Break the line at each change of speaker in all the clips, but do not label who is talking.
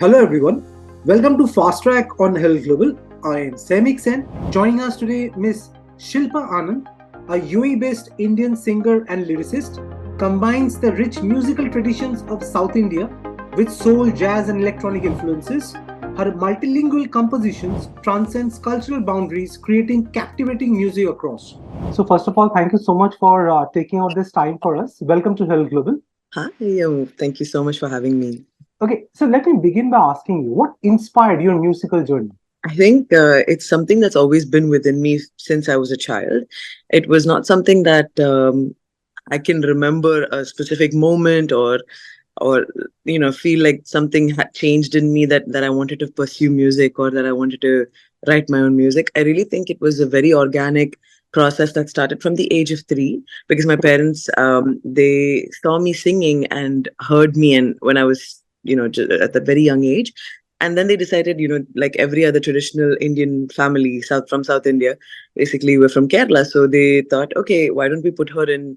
Hello everyone, welcome to Fast Track on Herald Global. I am Saimik Sen. Joining us today, Miss Shilpa Ananth, a UAE-based Indian singer and lyricist, combines the rich musical traditions of South India with soul, jazz, and electronic influences. Her multilingual compositions transcends cultural boundaries, creating captivating music across. So, first of all, thank you so much for taking out this time for us. Welcome to Herald Global.
Hi, thank you so much for having me.
Okay, so let me begin by asking you what inspired your musical journey?
I think it's something that's always been within me since I was a child. It was not something that I can remember a specific moment or feel like something had changed in me that I wanted to pursue music or that I wanted to write my own music. I really think it was a very organic process that started from the age of 3 because my parents they saw me singing and heard me and when I was at a very young age, and then they decided, like every other traditional Indian family South India, basically we're from Kerala, so they thought, okay, why don't we put her in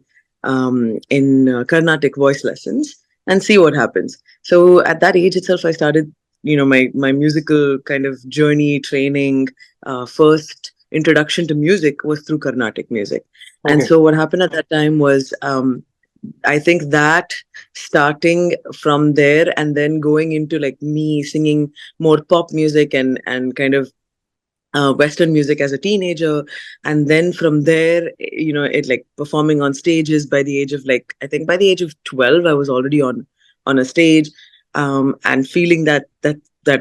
Carnatic voice lessons and see what happens. So at that age itself, I started, my musical kind of journey training. First introduction to music was through Carnatic music, and
Okay.
so what happened at that time was. I think that starting from there and then going into like me singing more pop music and kind of Western music as a teenager, and then from there, it like performing on stages by the age of like I think by the age of 12, I was already on a stage, and feeling that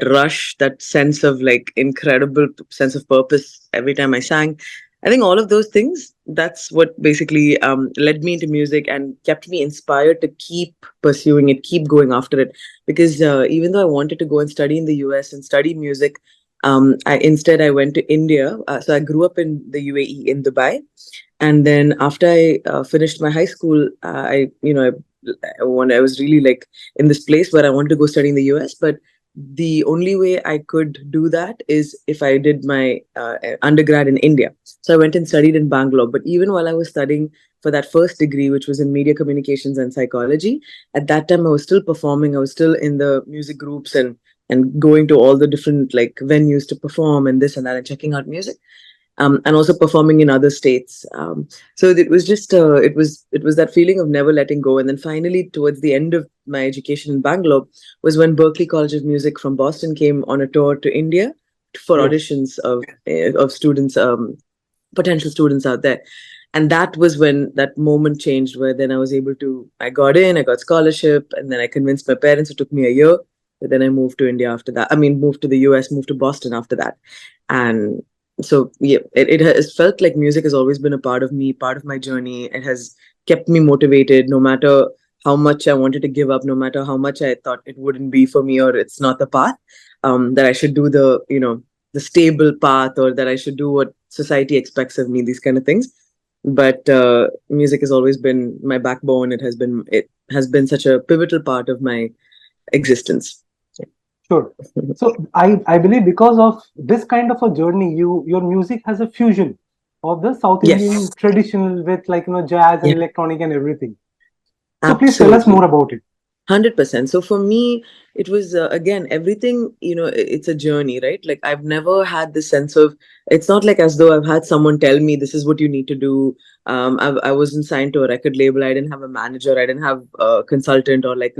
rush, that sense of like incredible sense of purpose every time I sang. I think all of those things, that's what basically led me into music and kept me inspired to keep pursuing it, keep going after it. Because even though I wanted to go and study in the US and study music, I went to India. So I grew up in the UAE in Dubai, and then after I finished my high school, I was really like in this place where I wanted to go study in the US, but the only way I could do that is if I did my undergrad in India. So I went and studied in Bangalore. But even while I was studying for that first degree, which was in media communications and psychology, at that time I was still performing. I was still in the music groups and going to all the different like venues to perform and this and that and checking out music, and also performing in other states. So it was just it was that feeling of never letting go. And then finally, towards the end of my education in Bangalore, was when Berklee College of Music from Boston came on a tour to India for
Yes.
auditions of students, potential students out there. And that was when that moment changed, where then I got in, I got scholarship, and then I convinced my parents. It took me a year, but then I moved to India after that. I mean, moved to the US, moved to Boston after that. And so yeah, it has felt like music has always been a part of me, part of my journey. It has kept me motivated no matter how much I wanted to give up, no matter how much I thought it wouldn't be for me or it's not the path, that I should do the stable path, or that I should do what society expects of me, these kind of things. But music has always been my backbone. It has been such a pivotal part of my existence.
Sure. So I believe because of this kind of a journey, your music has a fusion of the South Indian
Yes.
traditional with like jazz and
Yeah,
electronic and everything. So please tell us
absolutely.
more about it.
100%. So for me, it was again everything. It's a journey, right? Like I've never had this sense of. It's not like as though I've had someone tell me this is what you need to do. I wasn't signed to a record label. I didn't have a manager. I didn't have a consultant or like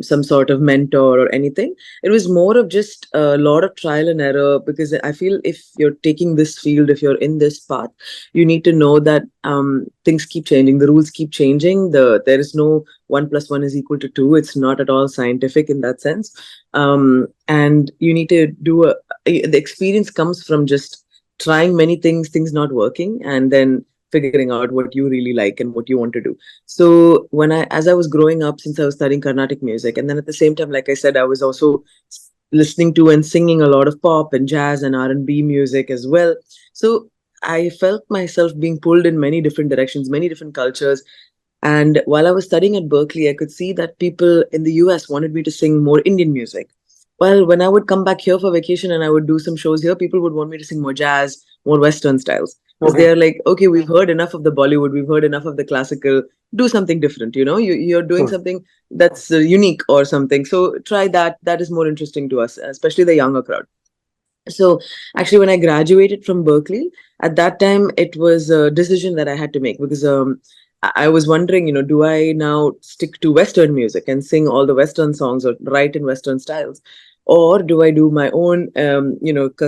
some sort of mentor or anything. It was more of just a lot of trial and error, because I feel if you're taking this field, if you're in this path, you need to know that things keep changing, the rules keep changing. There is no 1 + 1 = 2. It's not at all scientific in that sense. And you need to the experience comes from just trying many things not working, and then figuring out what you really like and what you want to do. So as I was growing up, since I was studying Carnatic music, and then at the same time, like I said, I was also listening to and singing a lot of pop and jazz and R&B music as well. So I felt myself being pulled in many different directions, many different cultures. And while I was studying at Berkeley, I could see that people in the US wanted me to sing more Indian music. Well, when I would come back here for vacation and I would do some shows here, people would want me to sing more jazz, more Western styles. because they
Okay.
are like, okay, we've heard enough of the Bollywood, we've heard enough of the classical, do something different, you're doing
Sure.
something that's unique or something, so try that. That is more interesting to us, especially the younger crowd. So actually, when I graduated from Berkeley, at that time it was a decision that I had to make, because I was wondering, do I now stick to Western music and sing all the Western songs or write in Western styles, or do I do my own,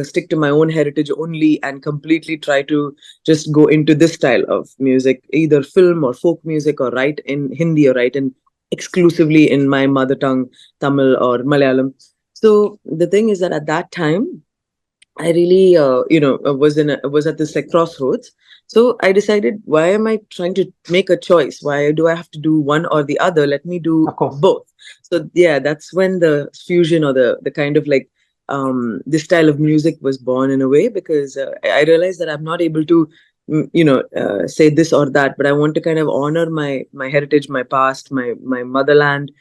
stick to my own heritage only and completely try to just go into this style of music, either film or folk music, or write in Hindi or write in exclusively in my mother tongue, Tamil or Malayalam. So the thing is that at that time, I really, was at this like crossroads. So I decided, why am I trying to make a choice? Why do I have to do one or the other? Let me do
Of course.
both. So yeah, that's when the fusion, or the kind of like this style of music was born in a way, because I realized that I'm not able to, say this or that, but I want to kind of honor my heritage, my past, my motherland,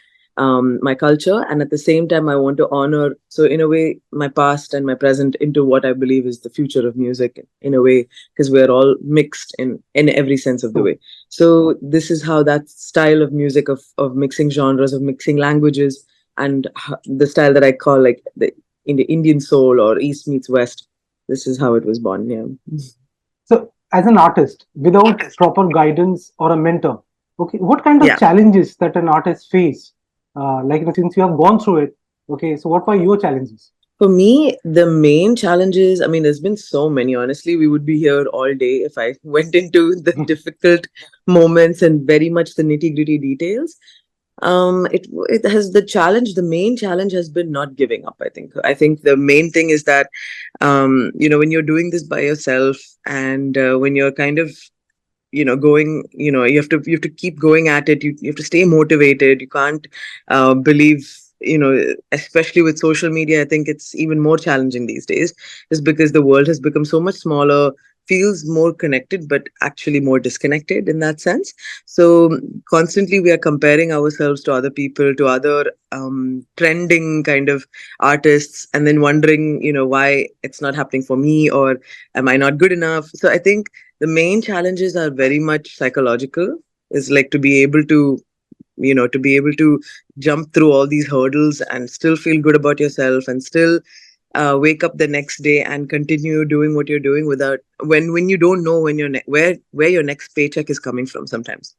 my culture, and at the same time I want to honor, so in a way, my past and my present into what I believe is the future of music, in a way, because we're all mixed in every sense of the
True.
way. So this is how that style of music, of mixing genres, of mixing languages, and the style that I call like in the Indian soul, or East meets West, this is how it was born. Yeah.
So, as an artist, without proper guidance or a mentor, okay, what kind of
Yeah.
challenges that an artist face? Since you have gone through it, okay, so what were your challenges?
For me, the main challenges, I mean, there's been so many. Honestly, we would be here all day if I went into the difficult moments and very much the nitty-gritty details. It has the challenge. The main challenge has been not giving up. I think the main thing is that, when you're doing this by yourself, and when you're kind of going, you have to keep going at it. You have to stay motivated. You can't believe, especially with social media. I think it's even more challenging these days, is because the world has become so much smaller, feels more connected, but actually more disconnected in that sense. So constantly we are comparing ourselves to other people, to other trending kind of artists, and then wondering, why it's not happening for me, or am I not good enough? So I think the main challenges are very much psychological, is like to be able to, jump through all these hurdles and still feel good about yourself, and still wake up the next day and continue doing what you're doing, without, when you don't know when where your next paycheck is coming from sometimes.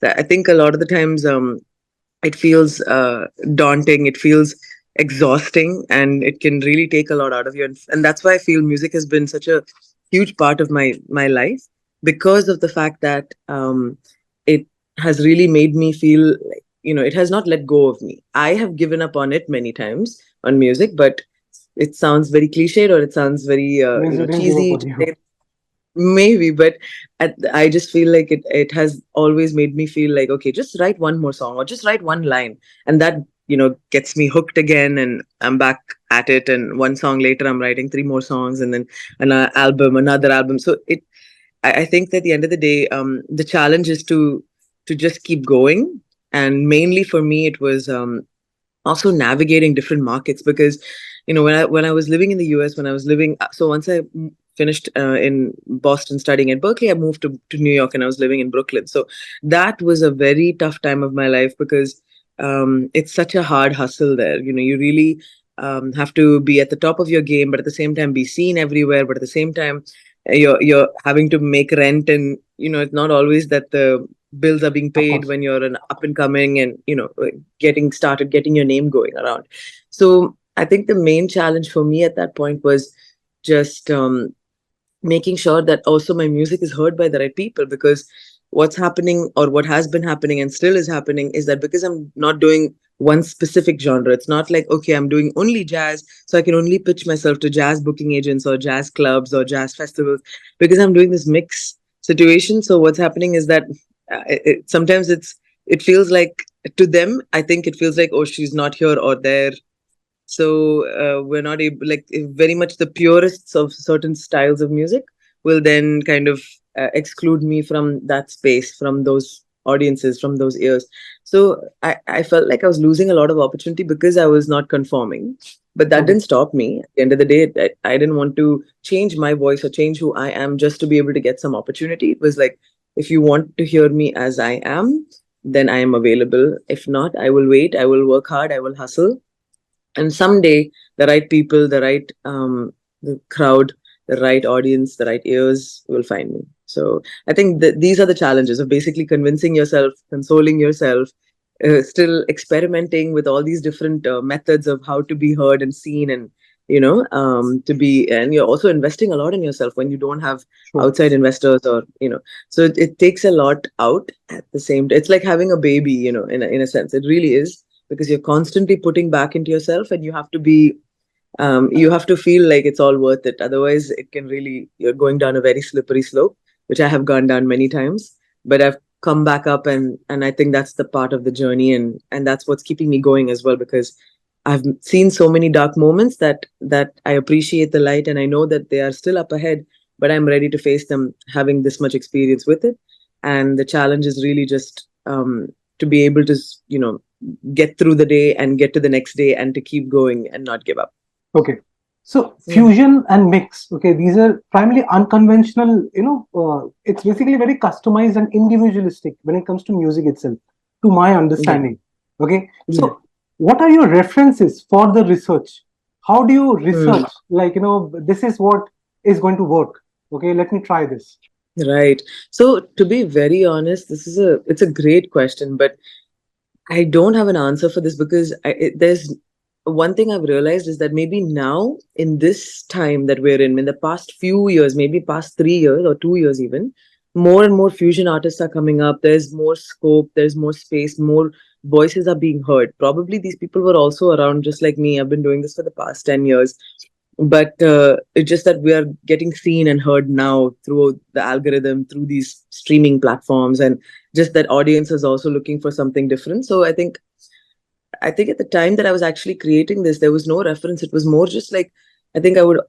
I think a lot of the times, it feels daunting, it feels exhausting, and it can really take a lot out of you, and that's why I feel music has been such a huge part of my life, because of the fact that it has really made me feel like, it has not let go of me. I have given up on it many times, on music, but it sounds very cliched, or it sounds very
Means you didn't give up
cheesy
on
to
you.
say. Maybe, but I just feel like it has always made me feel like, okay, just write one more song, or just write one line, and that, gets me hooked again, and I'm back at it. And one song later, I'm writing three more songs, and then another album. So I think that at the end of the day, the challenge is to just keep going. And mainly for me, it was also navigating different markets, because when I was living in the US, when I was living so once I finished in Boston studying at Berkeley, I moved to New York, and I was living in Brooklyn. So that was a very tough time of my life, because it's such a hard hustle there. You really have to be at the top of your game, but at the same time be seen everywhere, but at the same time you're having to make rent, and it's not always that the bills are being
Of
paid
course.
when you're an up and coming, and getting started, getting your name going around. So I think the main challenge for me at that point was just making sure that also my music is heard by the right people, because what's happening, or what has been happening and still is happening, is that because I'm not doing one specific genre, it's not like, okay, I'm doing only jazz, so I can only pitch myself to jazz booking agents or jazz clubs or jazz festivals, because I'm doing this mix situation. So what's happening is that sometimes it feels like, to them, I think it feels like, oh, she's not here or there. So we're not able, like, very much the purists of certain styles of music will then kind of exclude me from that space, from those audiences, from those ears. So I felt like I was losing a lot of opportunity because I was not conforming. But that
Okay.
didn't stop me. At the end of the day, I didn't want to change my voice or change who I am just to be able to get some opportunity. It was like, if you want to hear me as I am, then I am available. If not, I will wait. I will work hard. I will hustle. And someday, the right people, the crowd, the right audience, the right ears will find me. So I think that these are the challenges of basically convincing yourself, consoling yourself, still experimenting with all these different methods of how to be heard and seen, and to be, and you're also investing a lot in yourself when you don't have
Sure.
outside investors, or so it takes a lot out at the same time. It's like having a baby, in a sense. It really is, because you're constantly putting back into yourself, and you have to feel like it's all worth it. Otherwise, it can really, you're going down a very slippery slope, which I have gone down many times. But I've come back up, and I think that's the part of the journey, and that's what's keeping me going as well, because I've seen so many dark moments that I appreciate the light, and I know that they are still up ahead, but I'm ready to face them, having this much experience with it. And the challenge is really just to be able to, get through the day and get to the next day, and to keep going and not give up.
Okay. So
Yeah.
fusion and mix. Okay, these are primarily unconventional. It's basically very customized and individualistic when it comes to music itself, to my
Yeah.
understanding. Okay.
Yeah.
So, what are your references for the research? How do you
Hmm.
research? Like, this is what is going to work. Okay, let me try this.
Right. So to be very honest, it's a great question, but I don't have an answer for this, because there's one thing I've realized is that maybe now, in this time that we're in the past few years, maybe past 3 years or 2 years even, more and more fusion artists are coming up. There's more scope, there's more space, more voices are being heard. Probably these people were also around just like me. I've been doing this for the past 10 years. But it's just that we are getting seen and heard now through the algorithm, through these streaming platforms, and just that audience is also looking for something different. So I think at the time that I was actually creating this, there was no reference. It was more just like, I think I would,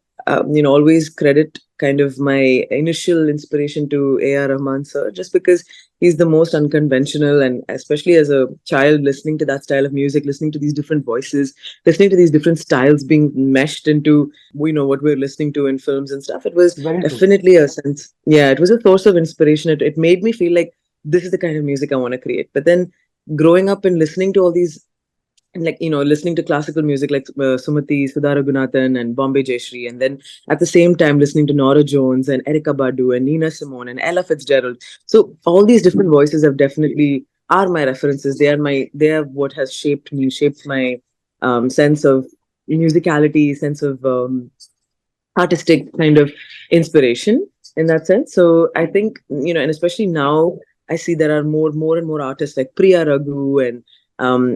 always credit kind of my initial inspiration to A.R. Rahman sir, just because he's the most unconventional. And especially as a child, listening to that style of music, listening to these different voices, listening to these different styles being meshed into, what we're listening to in films and stuff, it was
Very true.
definitely a sense. Yeah, it was a source of inspiration. It made me feel like this is the kind of music I want to create. But then growing up and listening to all these, and like listening to classical music like Sumati, Sudha Raghunathan, and Bombay Jayashree, and then at the same time listening to Nora Jones and Erykah Badu and Nina Simone and Ella Fitzgerald. So all these different voices have definitely are my references. They are what has shaped me, shaped my sense of musicality, sense of artistic kind of inspiration in that sense. So I think, and especially now, I see there are more and more artists like Priya Raghu, and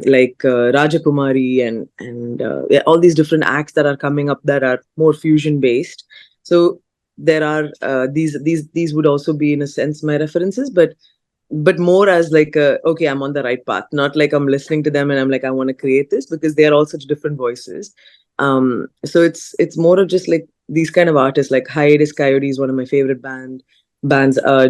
like Rajakumari, and yeah, all these different acts that are coming up that are more fusion based. So there are these would also be in a sense my references, but more as like okay, I'm on the right path, not like I'm listening to them and I'm like, I want to create this, because they are all such different voices. So it's more of just like these kind of artists, like Hiatus Coyote is one of my favorite bands.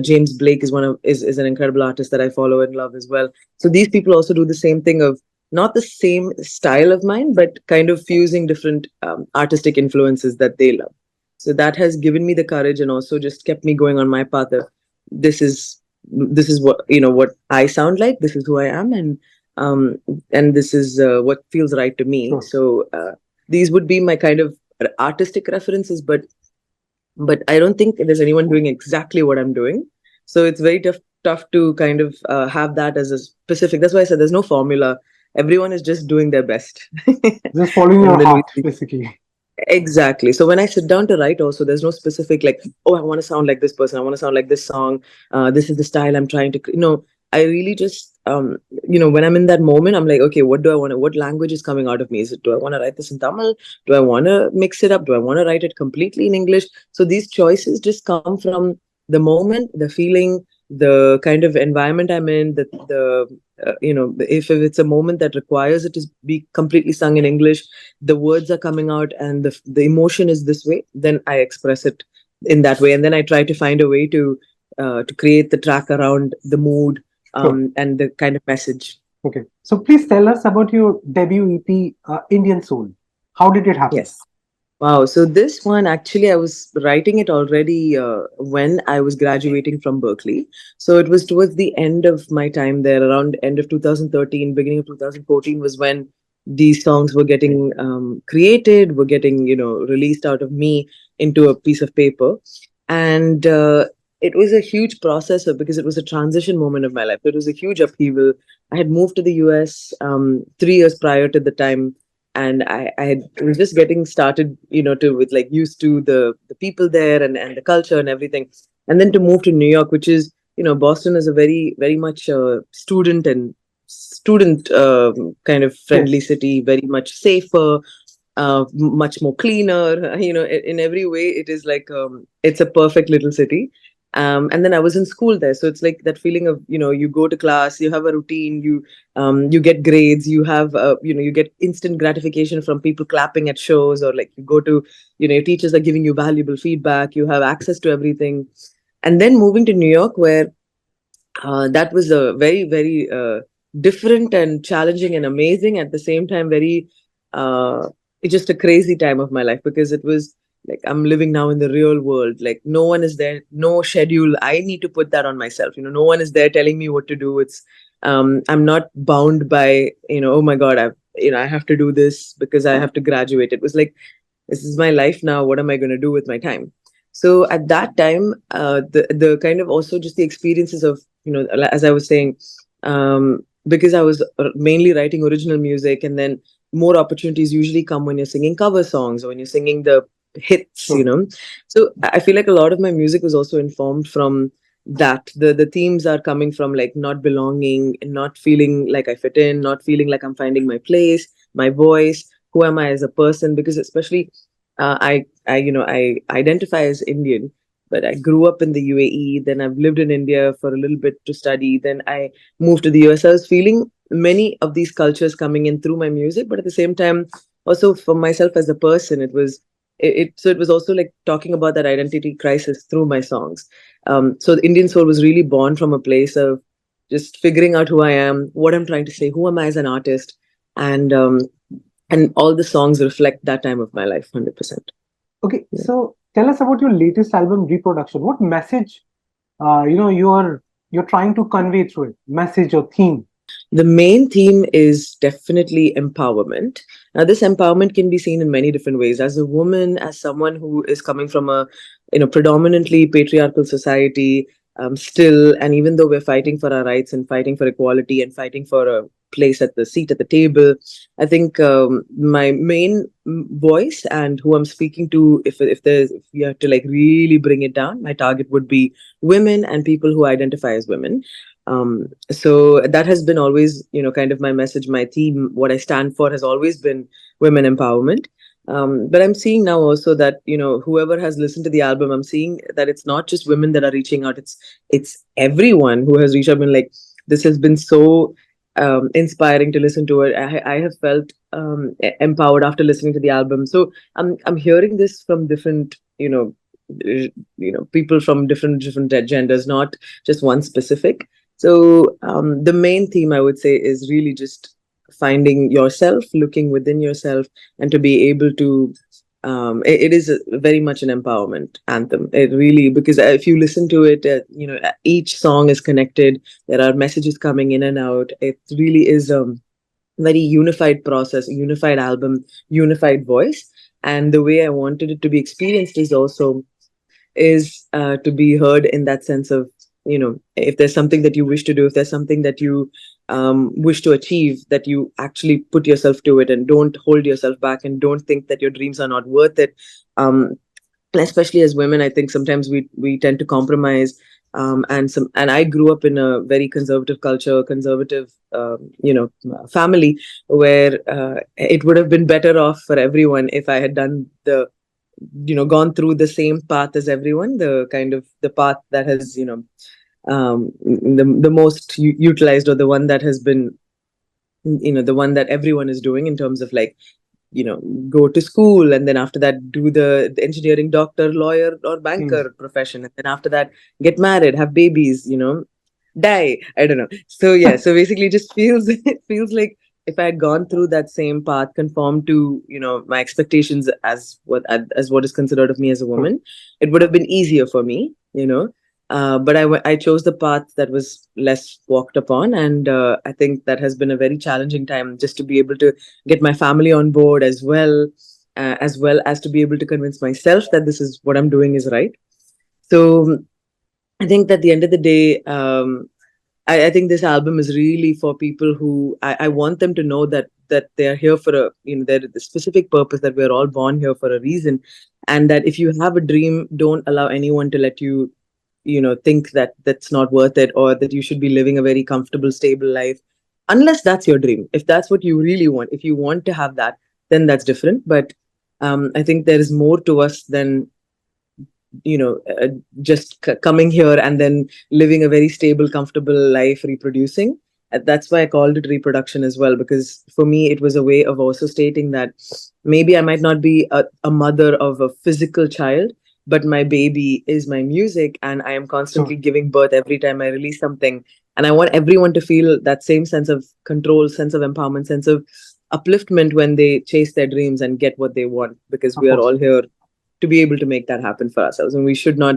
James Blake is an incredible artist that I follow and love as well. So these people also do the same thing of not the same style of mine, but kind of fusing different artistic influences that they love. So that has given me the courage, and also just kept me going on my path of, this is this is what I sound like, this is who I am, um and this is what feels right to me.
Sure.
So these would be my kind of artistic references, but I don't think there's anyone doing exactly what I'm doing. So it's very tough to kind of have that as a specific. That's why I said there's no formula. Everyone is just doing their best.
Just following your
And then we
heart,
see.
basically.
Exactly. So when I sit down to write, also, there's no specific like, oh, I want to sound like this person. I want to sound like this song. This is the style I'm trying to. I really just, when I'm in that moment, I'm like, okay, what do I want to? What language is coming out of me? Is it, do I want to write this in Tamil? Do I want to mix it up? Do I want to write it completely in English? So these choices just come from the moment, the feeling, the kind of environment I'm in. If it's a moment that requires it to be completely sung in English, the words are coming out, and the emotion is this way, then I express it in that way, and then I try to find a way to create the track around the mood,
Sure.
and the kind of message.
Okay. So please tell us about your debut EP, Indian Soul. How did it happen?
Yes. Wow. So this one actually, I was writing it already when I was graduating from Berkeley. So it was towards the end of my time there, around end of 2013, beginning of 2014 was when these songs were getting created, were getting released out of me into a piece of paper, and it was a huge process because it was a transition moment of my life. It was a huge upheaval. I had moved to the US 3 years prior to the time, and was just getting started, to with like used to the people there and the culture and everything, and then to move to New York, which is Boston is a very very much student kind of friendly
Yes.
city, very much safer, much more cleaner. In every way, it is like it's a perfect little city. And then I was in school there, so it's like that feeling of you go to class, you have a routine, you get grades, you have you get instant gratification from people clapping at shows, or like you go to your teachers are giving you valuable feedback, you have access to everything. And then moving to New York, where that was a very very different and challenging and amazing at the same time, very it's just a crazy time of my life, because it was like I'm living now in the real world. Like no one is there, no schedule, I need to put that on myself. No one is there telling me what to do. It's I'm not bound by oh my god, I have to do this because I have to graduate. It was like, this is my life now, what am I going to do with my time? So at that time, the kind of also just the experiences of as I was saying, because I was mainly writing original music, and then more opportunities usually come when you're singing cover songs or when you're singing the hits.
True.
So I feel like a lot of my music was also informed from that. The themes are coming from like not belonging, not feeling like I fit in, not feeling like I'm finding my place, my voice, who am I as a person. Because especially I identify as Indian, but I grew up in the UAE. Then I've lived in India for a little bit to study. Then I moved to the US. I was feeling many of these cultures coming in through my music, but at the same time, also for myself as a person, it was also like talking about that identity crisis through my songs. So the Indian soul was really born from a place of just figuring out who I am, what I'm trying to say, who am I as an artist, and all the songs reflect that time of my life 100%.
Okay,
Yeah.
so tell us about your latest album, Reproduction. What message, you're trying to convey through it? Message or theme?
The main theme is definitely empowerment. Now, this empowerment can be seen in many different ways. As a woman, as someone who is coming from a predominantly patriarchal society, still, and even though we're fighting for our rights and fighting for equality and fighting for a place at the seat at the table, I think my main voice and who I'm speaking to, if you have to like really bring it down, my target would be women and people who identify as women. So that has been always kind of my message, my theme, what I stand for has always been women empowerment. But I'm seeing now also that whoever has listened to the album, I'm seeing that it's not just women that are reaching out, it's everyone who has reached out, been like, this has been so inspiring to listen to it. I have felt empowered after listening to the album. So I'm hearing this from different people from different genders, not just one specific. So the main theme I would say is really just finding yourself, looking within yourself, and to be able to. It is very much an empowerment anthem. It really, because if you listen to it, each song is connected. There are messages coming in and out. It really is a very unified process, unified album, unified voice. And the way I wanted it to be experienced is to be heard in that sense of if there's something that you wish to do, if there's something that you wish to achieve, that you actually put yourself to it and don't hold yourself back and don't think that your dreams are not worth it. And especially as women, I think sometimes we tend to compromise. And I grew up in a very conservative culture, conservative family, where it would have been better off for everyone if I had done the gone through the same path as everyone, the kind of the path that has the most utilized, or the one that has been the one that everyone is doing, in terms of like go to school, and then after that do the engineering, doctor, lawyer, or
Hmm.
banker profession, and then after that get married, have babies, die, I don't know. So yeah, so basically it just feels it feels like if I had gone through that same path, conformed to my expectations as what is considered of me as a woman, it would have been easier for me. But I chose the path that was less walked upon, and I think that has been a very challenging time just to be able to get my family on board as well as to be able to convince myself that this is what I'm doing is right. So I think that at the end of the day, I think this album is really for people who I want them to know that they are here for there's a specific purpose, that we're all born here for a reason, and that if you have a dream, don't allow anyone to let you think that that's not worth it, or that you should be living a very comfortable, stable life, unless that's your dream. If that's what you really want, if you want to have that, then that's different. But I think there is more to us than just coming here and then living a very stable, comfortable life, reproducing. That's why I called it reproduction as well, because for me it was a way of also stating that maybe I might not be a mother of a physical child, but my baby is my music, and I am constantly giving birth every time I release something. And I want everyone to feel that same sense of control, sense of empowerment, sense of upliftment when they chase their dreams and get what they want, because we are all here to be able to make that happen for ourselves, and we should not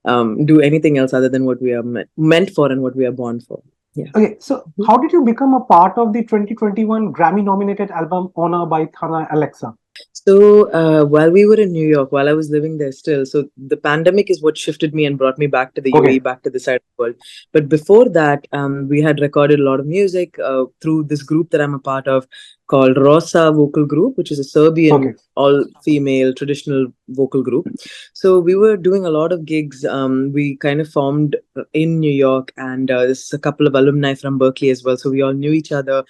do anything else other than what we are meant for and what we are born for. Yeah.
Okay, so how did you become a part of the 2021 Grammy nominated album Honor by Thana Alexa?
So while we were in New York, while I was living there still, so the pandemic is what shifted me and brought me back to the UAE, back to the side of the world. But before that, we had recorded a lot of music through this group that I'm a part of called Rosa Vocal Group, which is a Serbian all-female traditional vocal group. So we were doing a lot of gigs. We kind of formed in New York, and there's a couple of alumni from Berkeley as well. So we all knew each other.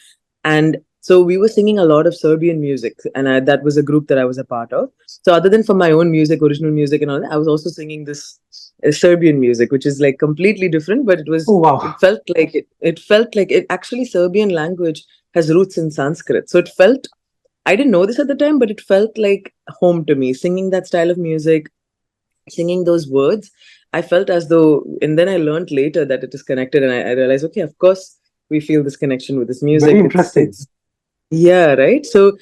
And so we were singing a lot of Serbian music, and that was a group that I was a part of. So other than for my own music, original music, and all that, I was also singing this Serbian music, which is like completely different. But it was, it felt like it felt like it. Actually, Serbian language has roots in Sanskrit, so it felt. I didn't know this at the time, but it felt like home to me. Singing that style of music, singing those words, I felt as though. And then I learned later that it is connected, and I realized, okay, of course, we feel this connection with this music.
Very interesting.
Yeah, right. So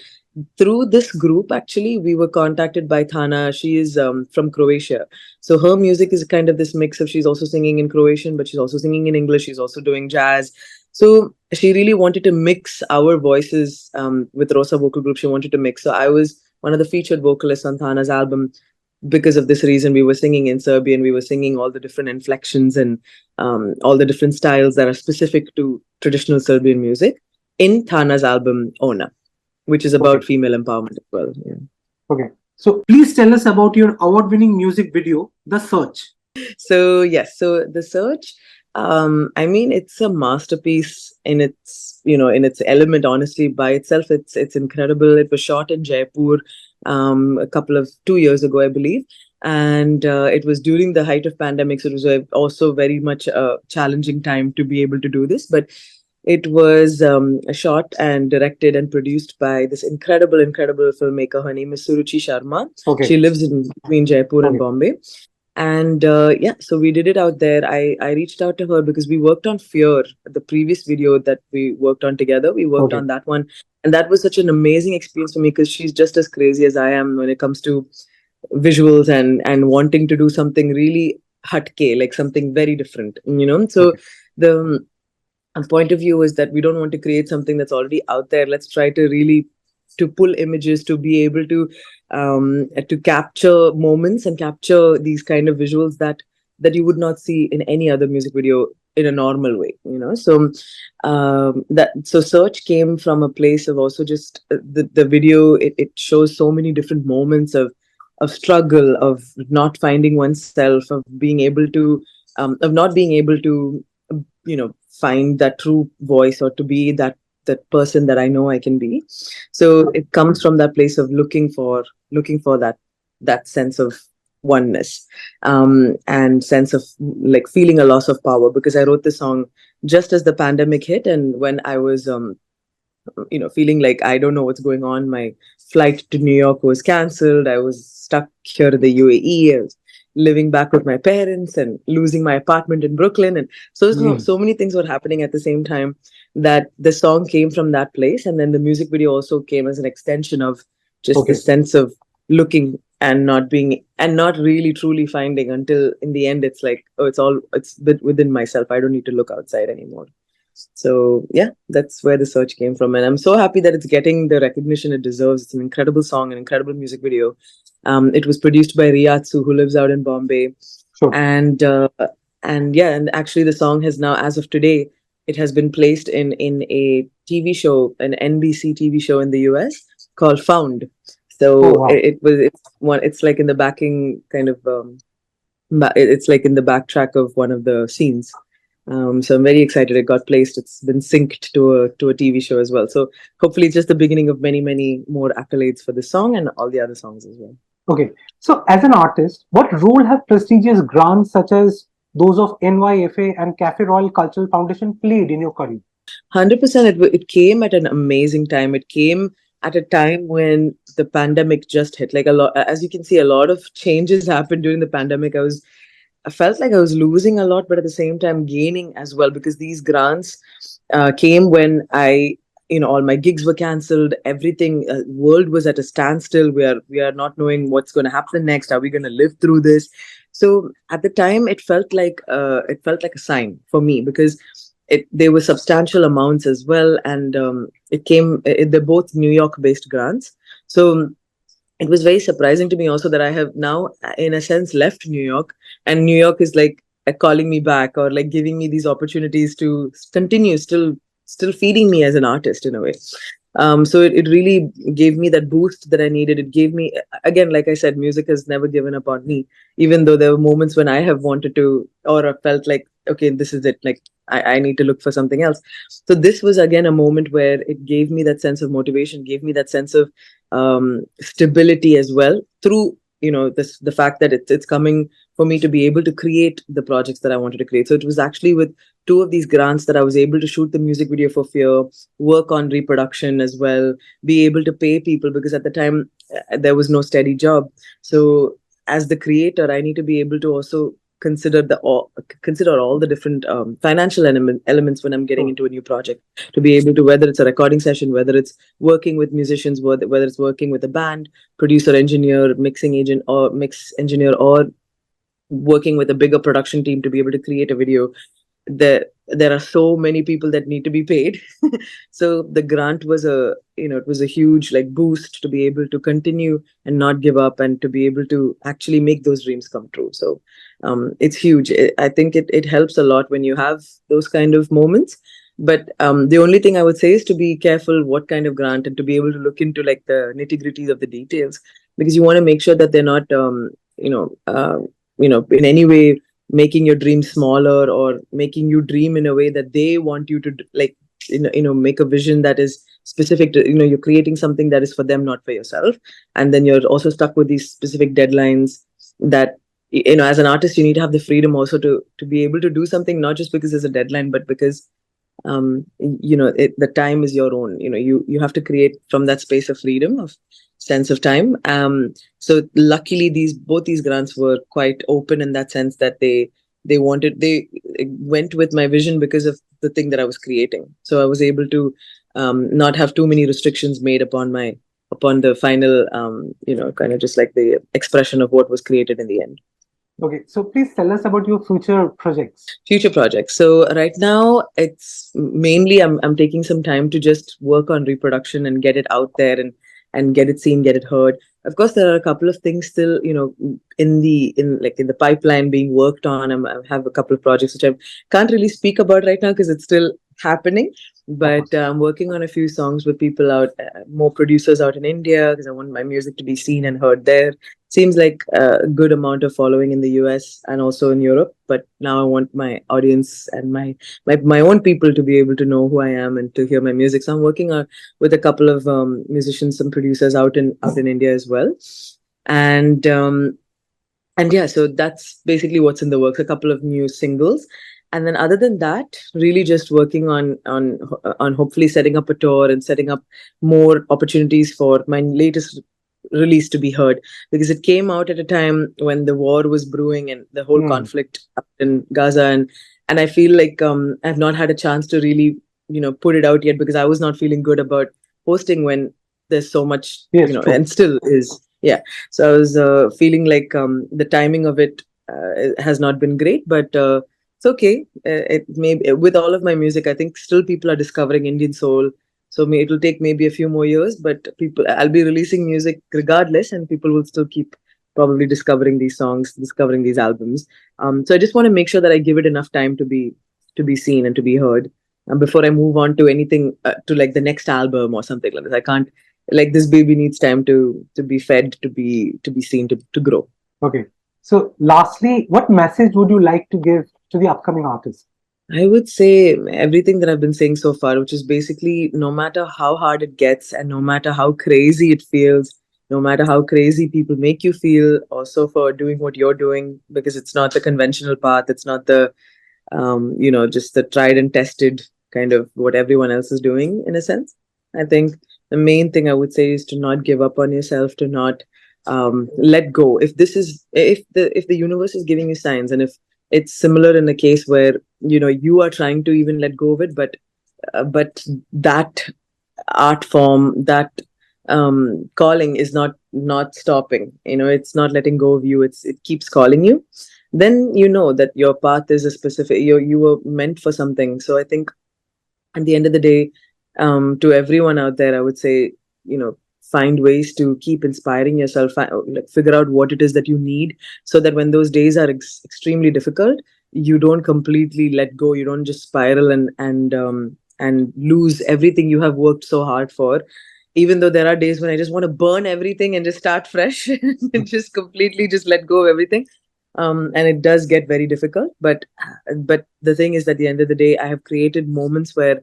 through this group, actually, we were contacted by Thana. She is from Croatia. So her music is kind of this mix of, she's also singing in Croatian, but she's also singing in English. She's also doing jazz. So she really wanted to mix our voices with Rosa Vocal Group. She wanted to mix. So I was one of the featured vocalists on Thana's album. Because of this reason, we were singing in Serbian. We were singing all the different inflections and all the different styles that are specific to traditional Serbian music in Thana's album Ona, which is about female empowerment as well. Yeah.
Okay. So please tell us about your award-winning music video, The Search.
So yes, so The Search, I mean, it's a masterpiece in its element. Honestly, by itself, it's incredible. It was shot in Jaipur a couple of 2 years ago, I believe. And it was during the height of pandemic, so it was also very much a challenging time to be able to do this. But it was shot and directed and produced by this incredible filmmaker. Her name is Suruchi Sharma. She lives in between Jaipur and Bombay. And yeah, so we did it out there. I reached out to her because we worked on Fear, the previous video that we worked on together. We worked on that one. And that was such an amazing experience for me, because she's just as crazy as I am when it comes to visuals and wanting to do something really hatke, like something very different, So the point of view is that we don't want to create something that's already out there. Let's try to really to pull images, to be able to capture moments and capture these kind of visuals that you would not see in any other music video in a normal way, So so Search came from a place of also just the video. It shows so many different moments of struggle, of not finding oneself, of being able to of not being able to find that true voice, or to be that person that I know I can be. So it comes from that place of looking for that sense of oneness, and sense of like feeling a loss of power, because I wrote this song just as the pandemic hit, and when I was feeling like I don't know what's going on. My flight to New York was cancelled. I was stuck here in the UAE. living back with my parents and losing my apartment in Brooklyn. And
Mm.
so many things were happening at the same time that the song came from that place. And then the music video also came as an extension of just
Okay.
this sense of looking and not being and not really truly finding until in the end it's like, oh, it's within myself. I don't need to look outside anymore. So yeah, that's where the search came from, and I'm so happy that it's getting the recognition it deserves. It's an incredible song, an incredible music video. It was produced by Riyatsu, who lives out in Bombay,
Sure.
and yeah, and actually the song has now, as of today, it has been placed in a TV show, an NBC TV show in the US called Found.
Oh
So
wow.
it's like in the backing kind of it's like in the backtrack of one of the scenes. So I'm very excited. It got placed. It's been synced to a TV show as well. So hopefully, it's just the beginning of many more accolades for this song and all the other songs as well.
Okay. So as an artist, what role have prestigious grants such as those of NYFA and Cafe Royal Cultural Foundation played in your career?
100%. It came at an amazing time. It came at a time when the pandemic just hit. Like a lot, as you can see, a lot of changes happened during the pandemic. I felt like I was losing a lot, but at the same time gaining as well, because these grants came when all my gigs were cancelled. Everything, world was at a standstill. We are not knowing what's going to happen next. Are we going to live through this? So at the time, it felt like a sign for me, because there were substantial amounts as well, and they're both New York based grants. So it was very surprising to me also that I have now, in a sense, left New York, and New York is like calling me back, or like giving me these opportunities to continue, still feeding me as an artist in a way. So it really gave me that boost that I needed. It gave me, again, like I said, music has never given up on me, even though there were moments when I have wanted to, or I felt like, okay, this is it. Like I need to look for something else. So this was again a moment where it gave me that sense of motivation, gave me that sense of stability as well, through the fact that it's coming for me to be able to create the projects that I wanted to create. So it was actually with two of these grants that I was able to shoot the music video for Fear, work on reproduction as well, be able to pay people, because at the time there was no steady job. So as the creator, I need to be able to also consider all the different financial elements when I'm getting
Sure.
into a new project, to be able to, whether it's a recording session, whether it's working with musicians, whether it's working with a band, producer, engineer, mixing agent, or mix engineer, or working with a bigger production team to be able to create a video. There are so many people that need to be paid. So the grant was it was a huge like boost to be able to continue and not give up, and to be able to actually make those dreams come true. So it's huge. I think it helps a lot when you have those kind of moments. But the only thing I would say is to be careful what kind of grant, and to be able to look into like the nitty gritties of the details, because you want to make sure that they're not you know uh, in any way making your dream smaller, or making you dream in a way that they want you to like make a vision that is specific to, you're creating something that is for them, not for yourself. And then you're also stuck with these specific deadlines that, as an artist, you need to have the freedom also to be able to do something, not just because there's a deadline, but because the time is your own. You have to create from that space of freedom, of sense of time. So luckily both these grants were quite open in that sense, that they went with my vision because of the thing that I was creating. So I was able to not have too many restrictions made upon the final kind of just like the expression of what was created in the end.
Okay. So please tell us about your future projects.
Future projects. So right now it's mainly I'm taking some time to just work on reproduction and get it out there, and get it seen, get it heard. Of course, there are a couple of things still, in the pipeline being worked on. I have a couple of projects which I can't really speak about right now because it's still happening.
Of
But
course.
I'm working on a few songs with people out, more producers out in India, because I want my music to be seen and heard there. Seems like a good amount of following in the US and also in Europe. But now I want my audience and my own people to be able to know who I am and to hear my music. So I'm working on with a couple of musicians, some producers out in India as well, and yeah. So that's basically what's in the works. A couple of new singles, and then other than that, really just working on hopefully setting up a tour and setting up more opportunities for my latest released to be heard, because it came out at a time when the war was brewing and the whole
Hmm.
conflict up in Gaza, and I feel like I've not had a chance to really put it out yet, because I was not feeling good about posting when there's so much,
Yes, true.
and still is. Yeah. So I was feeling like the timing of it has not been great, but it's okay. It may with all of my music, I think still people are discovering Indian soul. So it'll take maybe a few more years, but I'll be releasing music regardless, and people will still keep probably discovering these songs, discovering these albums. So I just want to make sure that I give it enough time to be seen and to be heard, before I move on to anything, to like the next album or something like this. I can't, like, this baby needs time to be fed, to be seen, to grow.
Okay. So, lastly, what message would you like to give to the upcoming artists?
I would say everything that I've been saying so far, which is basically, no matter how hard it gets and no matter how crazy it feels, no matter how crazy people make you feel, also for doing what you're doing, because it's not the conventional path, it's not the just the tried and tested kind of what everyone else is doing, in a sense. I think the main thing I would say is to not give up on yourself, to not let go. If the universe is giving you signs, and if it's similar in the case where you are trying to even let go of it, but that art form, that calling is not stopping, it's not letting go of you, it keeps calling you, then you know that your path is a specific, you were meant for something. So I think at the end of the day, to everyone out there, I would say, find ways to keep inspiring yourself, like figure out what it is that you need, so that when those days are extremely difficult, you don't completely let go, you don't just spiral and lose everything you have worked so hard for. Even though there are days when I just want to burn everything and just start fresh and just completely just let go of everything, and it does get very difficult, but the thing is, at the end of the day, I have created moments where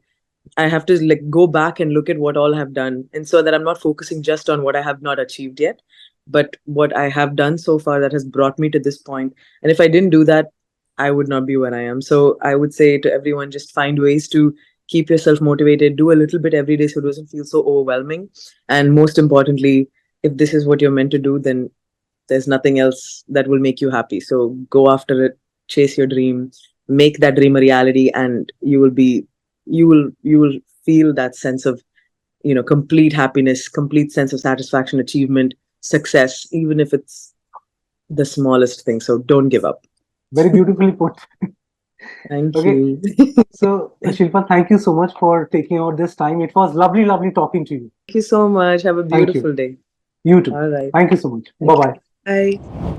I have to like go back and look at what all I have done, and so that I'm not focusing just on what I have not achieved yet, but what I have done so far that has brought me to this point. And if I didn't do that, I would not be where I am. So I would say to everyone, just find ways to keep yourself motivated, do a little bit every day so it doesn't feel so overwhelming. And most importantly, if this is what you're meant to do, then there's nothing else that will make you happy. So go after it, chase your dream, make that dream a reality, and you will feel that sense of complete happiness, complete sense of satisfaction, achievement, success, even if it's the smallest thing. So don't give up.
Very beautifully put.
Thank
Okay.
you.
So, Shilpa, thank you so much for taking out this time. It was lovely, lovely talking to you.
Thank you so much. Have a
Thank you.
beautiful day.
You too.
All right.
Thank you so much. Bye
Thank you.
bye.
Bye.